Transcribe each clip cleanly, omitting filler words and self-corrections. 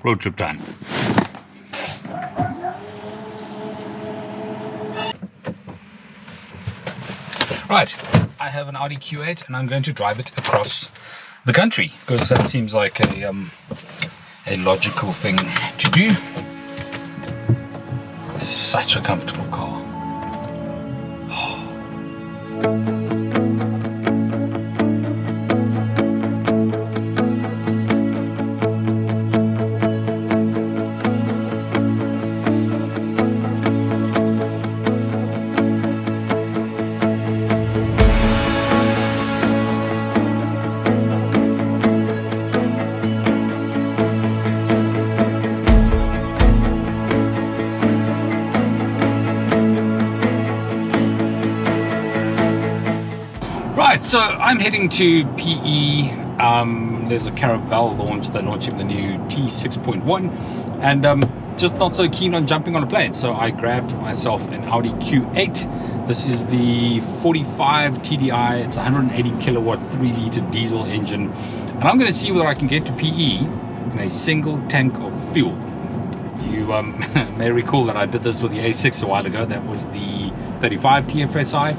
road trip time. Right, I have an Audi Q8 and I'm going to drive it across the country because that seems like a logical thing to do. This is such a comfortable car. Right, so I'm heading to PE. There's a Caravelle launch. They're launching the new T6.1, and just not so keen on jumping on a plane. So I grabbed myself an Audi Q8. This is the 45 TDI. It's 180 kilowatt, 3-liter diesel engine, and I'm going to see whether I can get to PE in a single tank of fuel. You may recall that I did this with the A6 a while ago. That was the 35 TFSI.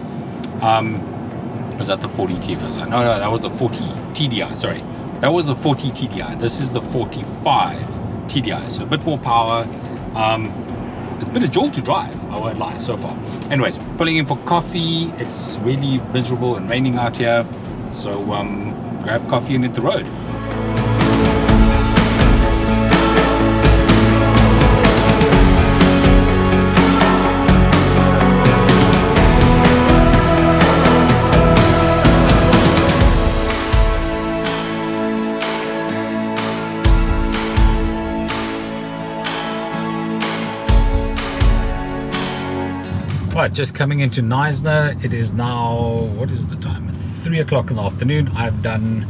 Was that the 40 TFSI? No, that was the 40 TDI. Sorry, that was the 40 TDI. This is the 45 TDI, so a bit more power. It's been a jolt to drive, I won't lie, so far. Anyways, pulling in for coffee. It's really miserable and raining out here, so grab coffee and hit the road. Right, just coming into Neisner. It is now, what is the time? It's 3 o'clock in the afternoon. I've done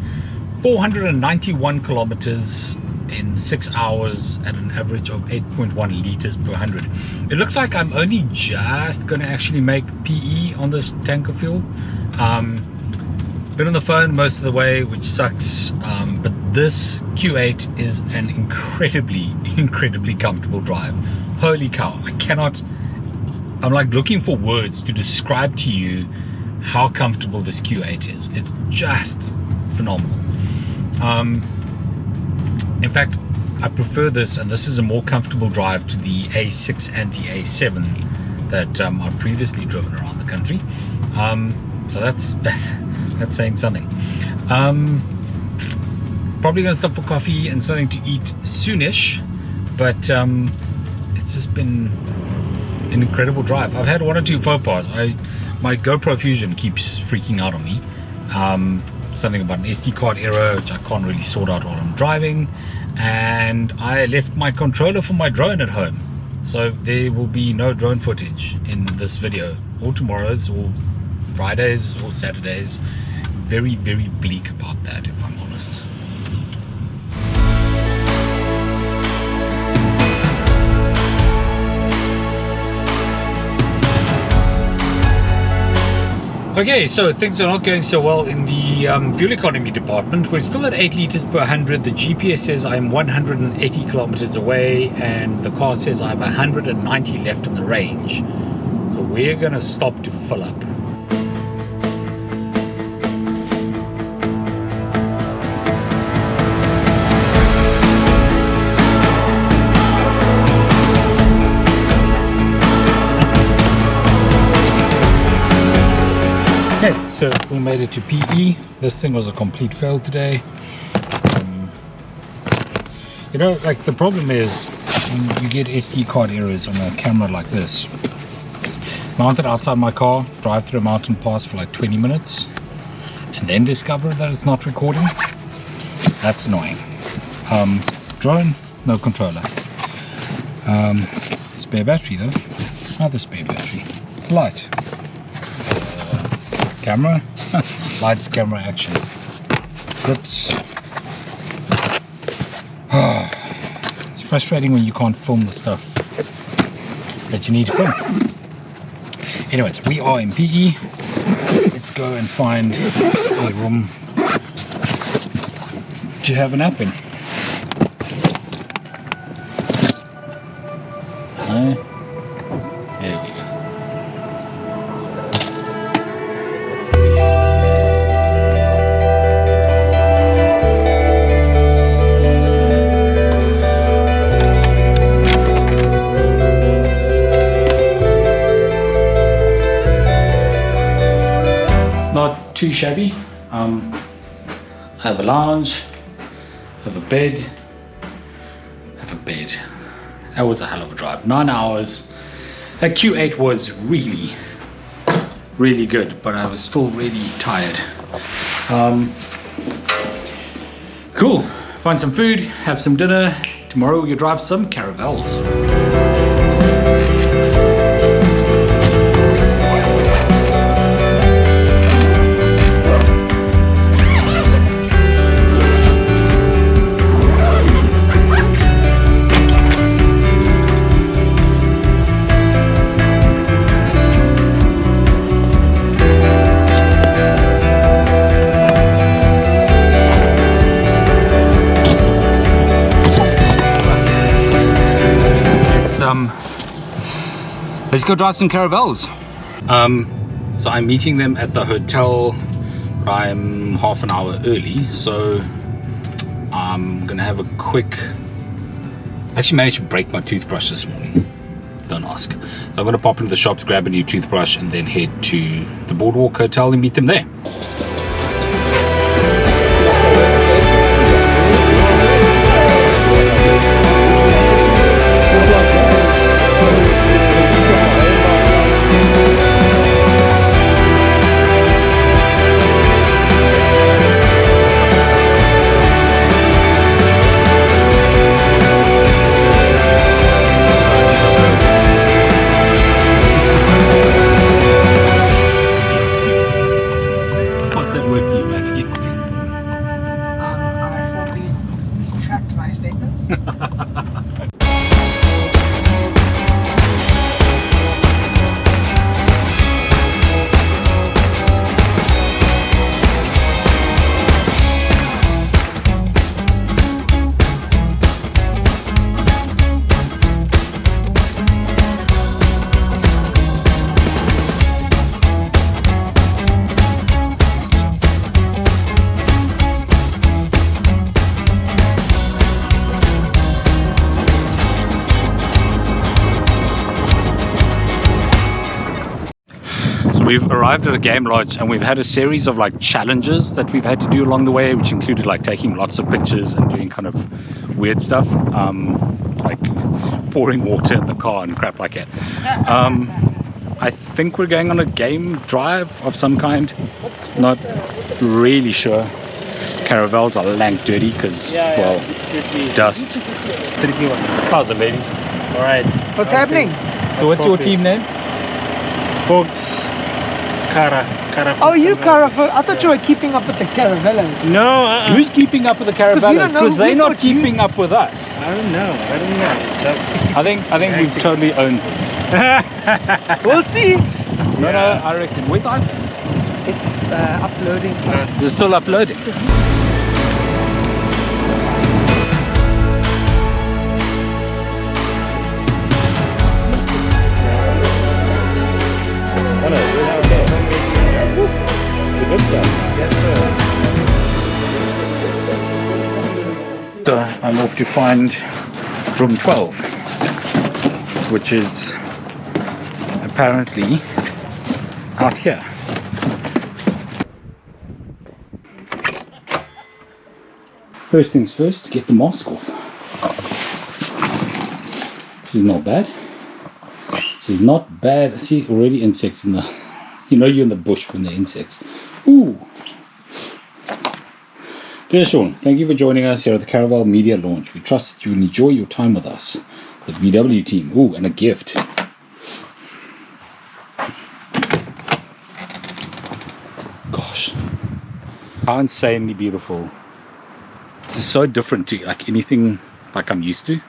491 kilometers in 6 hours at an average of 8.1 liters per 100. It looks like I'm only just going to actually make PE on this tank of fuel. Been on the phone most of the way, which sucks, but this Q8 is an incredibly comfortable drive. Holy cow, I'm like looking for words to describe to you how comfortable this Q8 is. It's just phenomenal. In fact, I prefer this, and this is a more comfortable drive to the A6 and the A7 that I've previously driven around the country. So that's saying something. Probably going to stop for coffee and something to eat soonish, but it's just been an incredible drive. I've had one or two faux pas. My GoPro Fusion keeps freaking out on me. Something about an SD card error, which I can't really sort out while I'm driving, and I left my controller for my drone at home, so there will be no drone footage in this video, or tomorrow's, or Fridays, or Saturdays. Very bleak about that, if I'm honest. Okay, so things are not going so well in the fuel economy department. We're still at 8 liters per 100. The GPS says I'm 180 kilometers away, and the car says I have 190 left in the range. So we're going to stop to fill up. Okay, so we made it to PE. This thing was a complete fail today. You know, like, the problem is you get SD card errors on a camera like this. Mount it outside my car, drive through a mountain pass for like 20 minutes, and then discover that it's not recording. That's annoying. Drone, no controller. Spare battery though. Another spare battery. Light. Camera. Lights, camera, action. Grips. It's frustrating when you can't film the stuff that you need to film. Anyways, we are in PE. Let's go and find a room to have a nap in. No. There we go. Not too shabby. I have a lounge, I have a bed, That was a hell of a drive. 9 hours. That Q8 was really good, but I was still really tired. Cool. Find some food, have some dinner. Tomorrow we'll drive some Caravelles. Let's go drive some Caravelles. So I'm meeting them at the hotel. I'm half an hour early, so I'm gonna have a quick. I actually managed to break my toothbrush this morning. Don't ask. So I'm gonna pop into the shops, grab a new toothbrush, and then head to the Boardwalk Hotel and meet them there. We've arrived at a game lodge and we've had a series of like challenges that we've had to do along the way, which included like taking lots of pictures and doing kind of weird stuff, like pouring water in the car and crap like that. I think we're going on a game drive of some kind. Not really sure. Caravelles are lank dirty because, well, dust. How's it, ladies? Alright. What's happening? So what's your team name? Folks. Cara. Oh, you Caravelle. I thought you were keeping up with the Caravelles. No, Who's keeping up with the Caravelles? Because they're not keeping up with us. I don't know. Just I think we've totally owned this. We'll see. No, I reckon. Wait, It's uploading. They're still uploading. So I'm off to find room 12, which is apparently out here. First things first, get the mask off. This is not bad. This is not bad. See, already insects in the... You know you're in the bush when there are insects. Ooh. Dear Sean, thank you for joining us here at the Caravelle Media Launch. We trust that you will enjoy your time with us, the VW team. Ooh, and a gift. Gosh. How insanely beautiful. This is so different to like anything like I'm used to.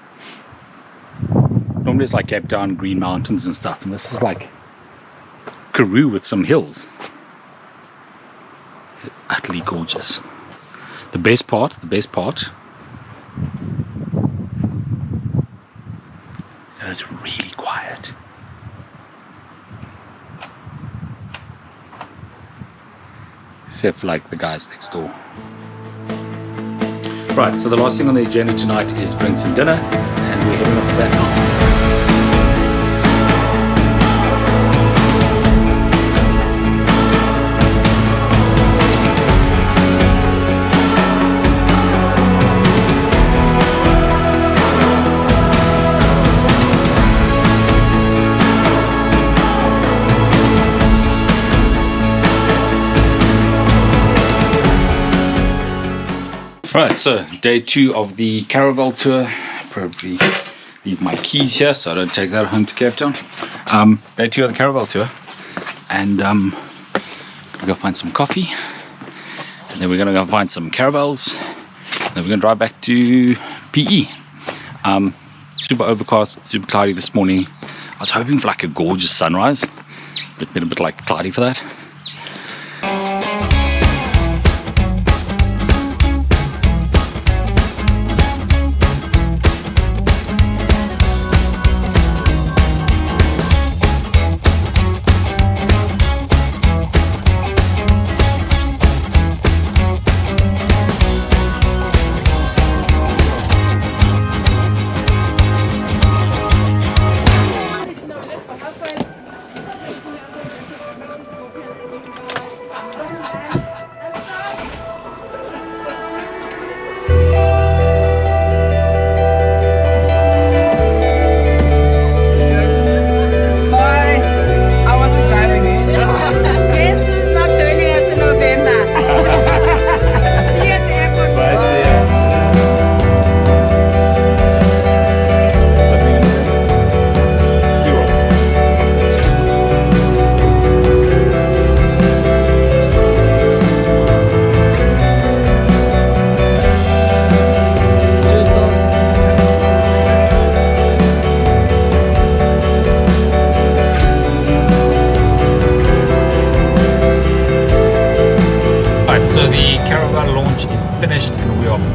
Normally it's like Cape Town, green mountains and stuff, and this is like Karoo with some hills. It's utterly gorgeous. The best part is that it's really quiet. Except for like the guys next door. Right, so the last thing on the agenda tonight is drinks and dinner, and we're heading off to that now. Right, so day 2 of the Caravelle tour. Probably leave my keys here so I don't take that home to Cape Town. Day 2 of the Caravelle tour, and gonna go find some coffee, and then we're gonna go find some Caravelles, then we're gonna drive back to PE. Super overcast, super cloudy this morning. I was hoping for like a gorgeous sunrise, but it's been a bit like cloudy for that.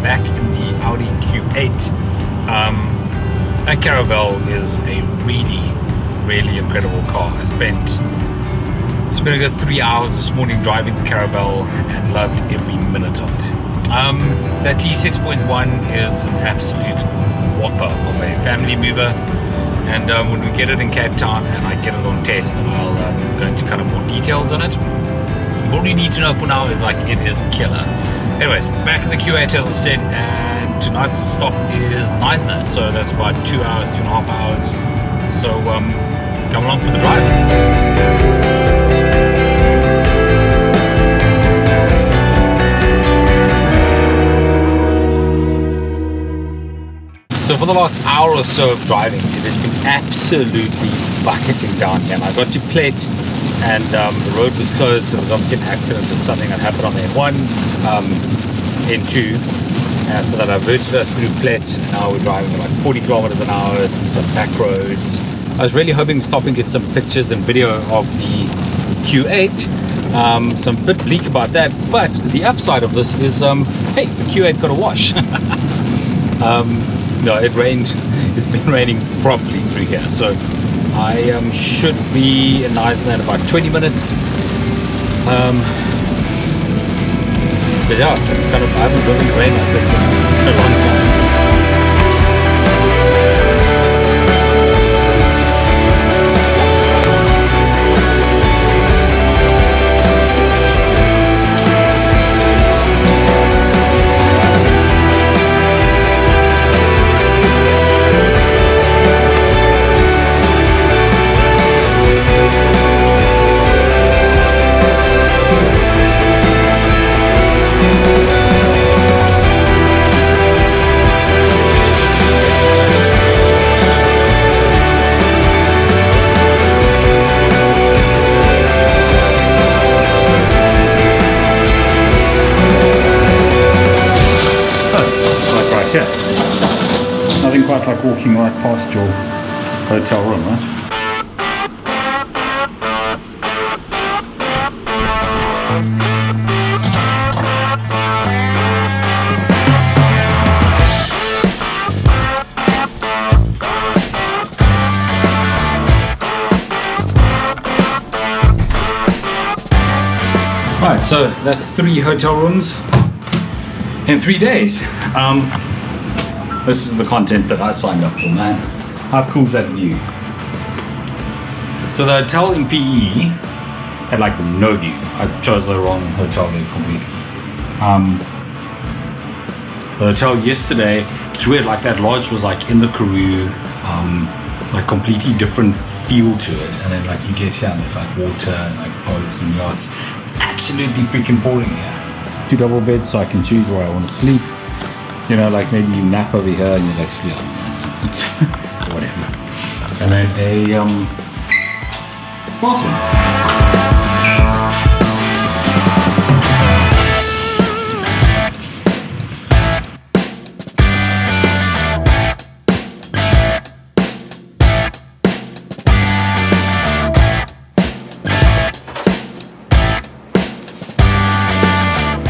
Back in the Audi Q8. That Caravelle is a really incredible car. I spent a good 3 hours this morning driving the Caravelle and loved every minute of it. That T6.1 is an absolute whopper of a family mover, and when we get it in Cape Town and I get it on test, I'll go into kind of more details on it. What we need to know for now is like it is killer. Anyways, back in the Q8 instead, and tonight's stop is Neisner, so that's about 2 hours, 2.5 hours. So come along for the drive. So for the last hour or so of driving, it has been absolutely bucketing down here. And I got to Plett, and the road was closed. So there was obviously an accident or something that happened on the N1, N2, so that averted us through Plett. And now we're driving at like 40 kilometers an hour through some back roads. I was really hoping to stop and get some pictures and video of the Q8. So I'm a bit bleak about that, but the upside of this is, hey, the Q8 got a wash. No, it rained. It's been raining properly through here, so I should be in Neisner in about 20 minutes. But yeah, it's kind of, I haven't driven in rain like this in a long time. Nothing quite like walking right past your hotel room, right? Right, so that's 3 hotel rooms in 3 days. This is the content that I signed up for, man. How cool is that view? So the hotel in PE had like no view. I chose the wrong hotel room completely. The hotel yesterday, it's weird, like that lodge was like in the Karoo, like completely different feel to it. And then like you get here and there's like water and like boats and yachts. Absolutely freaking boring here. 2 double beds so I can choose where I want to sleep. You know, like maybe you nap over here and you like sleep. Or whatever. And then a bathroom.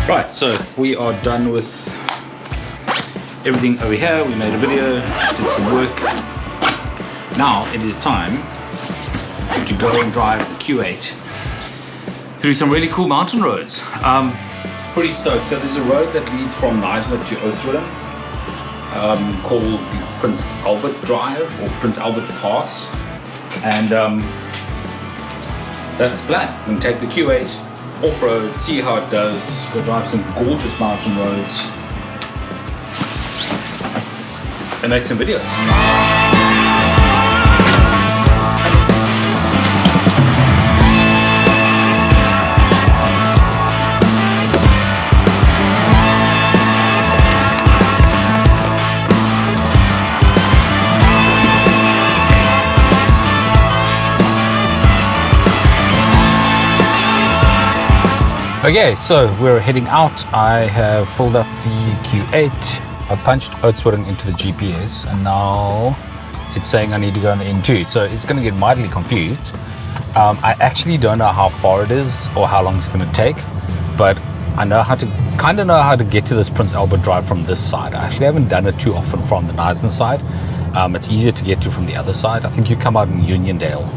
Right, so we are done with everything over here. We made a video, did some work. Now it is time to go and drive the Q8 through some really cool mountain roads. Pretty stoked. So there's a road that leads from Knysna to Oudtshoorn, called the Prince Albert Drive or Prince Albert Pass, and that's the plan. We're gonna take the Q8 off-road, see how it does, go drive some gorgeous mountain roads and make some videos. Okay, so we're heading out. I have filled up the Q8. I punched Oudtshoorn into the GPS and now it's saying I need to go on the N2. So it's going to get mightily confused. I actually don't know how far it is or how long it's going to take, but I know how to know how to get to this Prince Albert Drive from this side. I actually haven't done it too often from the Knysna side. It's easier to get to from the other side. I think you come out in Uniondale.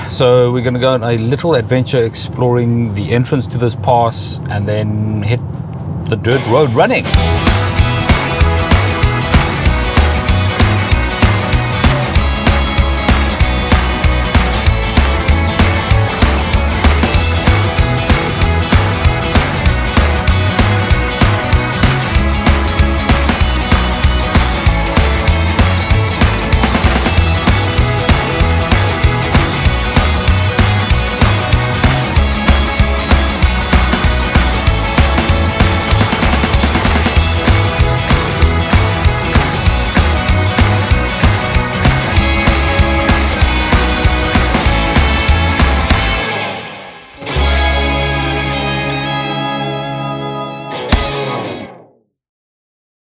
So we're going to go on a little adventure exploring the entrance to this pass and then hit the dirt road running.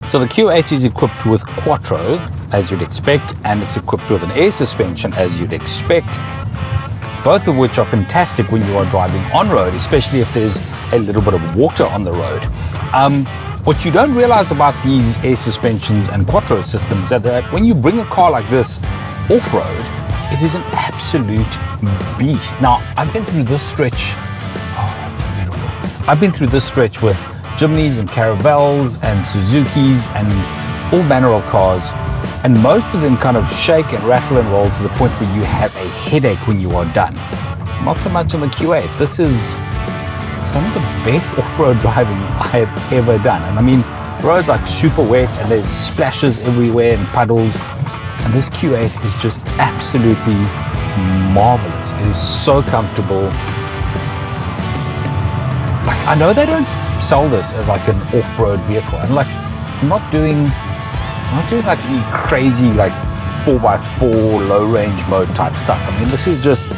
So the Q8 is equipped with Quattro, as you'd expect, and it's equipped with an air suspension, as you'd expect, both of which are fantastic when you are driving on-road, especially if there's a little bit of water on the road. What you don't realize about these air suspensions and Quattro systems is that when you bring a car like this off-road, it is an absolute beast. Now, I've been through this stretch. Oh, that's so beautiful. I've been through this stretch with Jimnys and Caravelles and Suzukis and all manner of cars, and most of them kind of shake and rattle and roll to the point where you have a headache when you are done. Not so much on the Q8. This is some of the best off-road driving I have ever done. And I mean, the roads are super wet and there's splashes everywhere and puddles, and this Q8 is just absolutely marvelous. It is so comfortable. Like, I know they don't sell this as like an off-road vehicle, and like I'm not doing like any crazy like 4x4 low range mode type stuff. I mean, this is just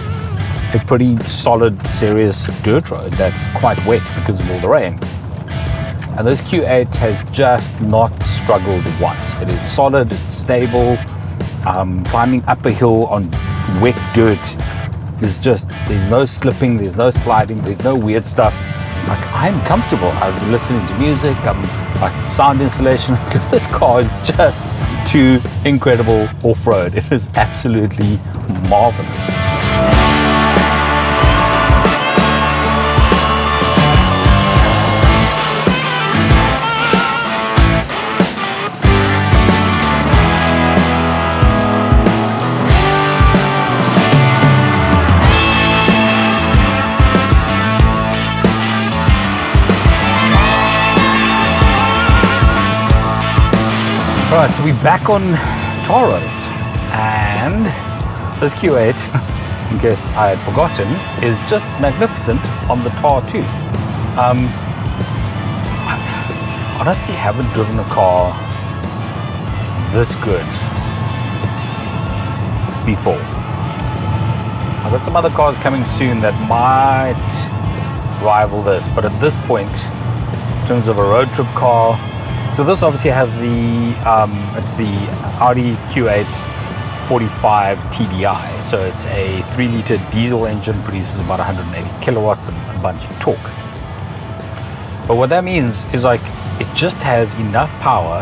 a pretty solid, serious dirt road that's quite wet because of all the rain. And this Q8 has just not struggled once. It is solid, it's stable. Climbing up a hill on wet dirt is just, there's no slipping, there's no sliding, there's no weird stuff. Like, I'm comfortable. I've been listening to music, I'm like sound installation, because this car is just too incredible off-road. It is absolutely marvelous. Alright, so we're back on tar roads, and this Q8, in case I had forgotten, is just magnificent on the tar too. I honestly haven't driven a car this good before. I've got some other cars coming soon that might rival this, but at this point, in terms of a road trip car, so this obviously has the it's the Audi Q8 45 TDI, so it's a 3-liter diesel engine, produces about 180 kilowatts and a bunch of torque. But what that means is like it just has enough power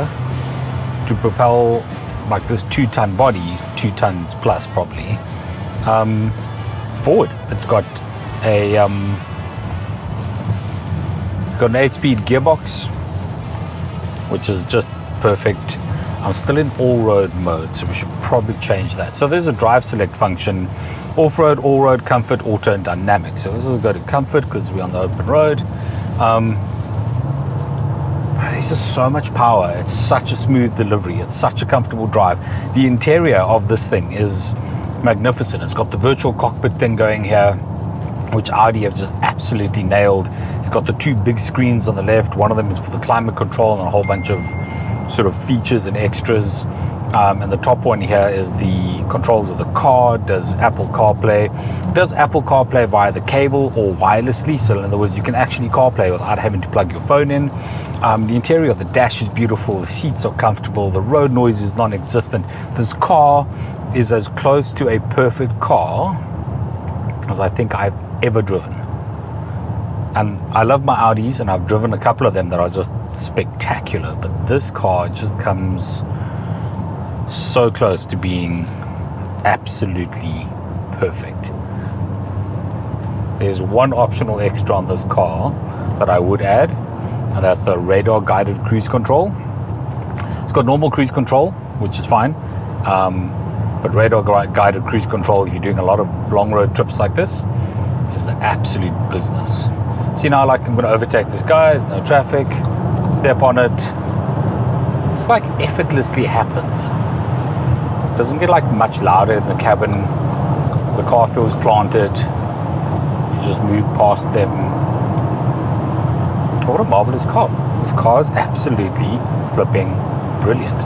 to propel like this 2-ton body, 2 tons plus probably, forward. It's got a an 8-speed gearbox, which is just perfect. I'm still in all-road mode, so we should probably change that. So there's a drive select function: off-road, all-road, comfort, auto, and dynamic. So this is go to comfort because we're on the open road. There's just so much power. It's such a smooth delivery. It's such a comfortable drive. The interior of this thing is magnificent. It's got the virtual cockpit thing going here, which Audi have just absolutely nailed. It's got the 2 big screens on the left. One of them is for the climate control and a whole bunch of sort of features and extras. And the top one here is the controls of the car. Does Apple CarPlay. Does Apple CarPlay via the cable or wirelessly. So in other words, you can actually CarPlay without having to plug your phone in. The interior of the dash is beautiful. The seats are comfortable. The road noise is non-existent. This car is as close to a perfect car as I think I've ever driven. And I love my Audis, and I've driven a couple of them that are just spectacular, but this car just comes so close to being absolutely perfect. There's one optional extra on this car that I would add, and that's the radar guided cruise control. It's got normal cruise control, which is fine, but radar guided cruise control, if you're doing a lot of long road trips like this, is an absolute business. See now, like I'm going to overtake this guy, there's no traffic, step on it. It's like effortlessly happens. It doesn't get like much louder in the cabin. The car feels planted. You just move past them. What a marvelous car. This car is absolutely flipping brilliant.